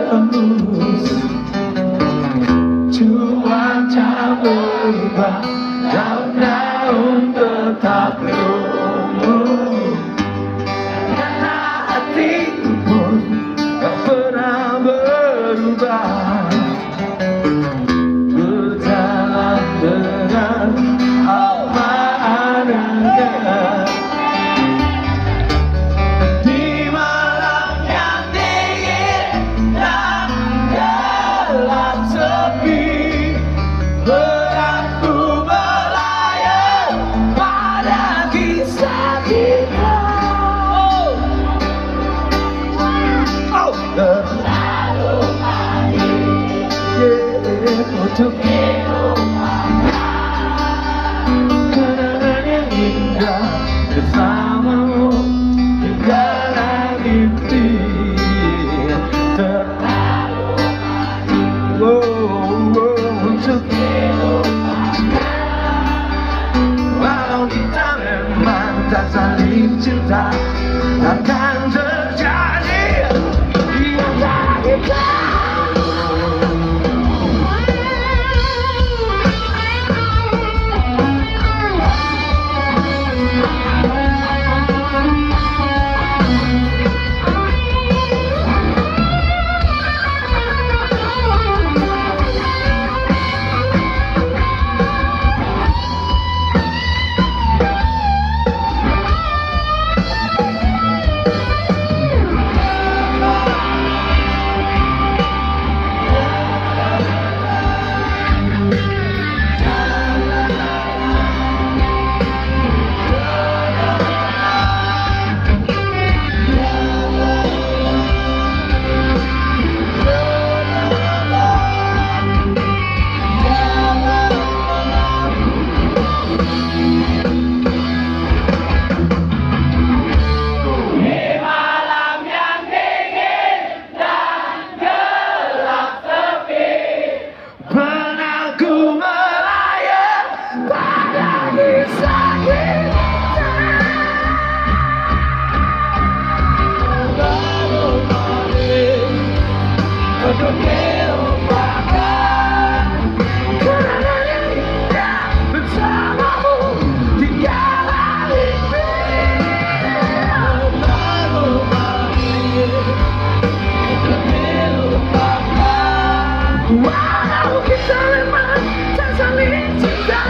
terus. Cuaca berubah, daun-daun tetap tumbuh, karena hatiku pun tak pernah berubah. Berjalan dengan aman dengan di malam yang dingin dan gelap sepi, beraku melayang pada kisah kita. Terlalu pagi untuk kenangan yang indah bersamamu hingga nanti. Terlalu pagi untuk walau kita memang tak saling cinta, takkan terjadi di antara kita. Untuk melupakan kenangan yang indah bersamamu di kala ini. Terlalu pagi untuk melupakan walau kita memang tak saling cinta.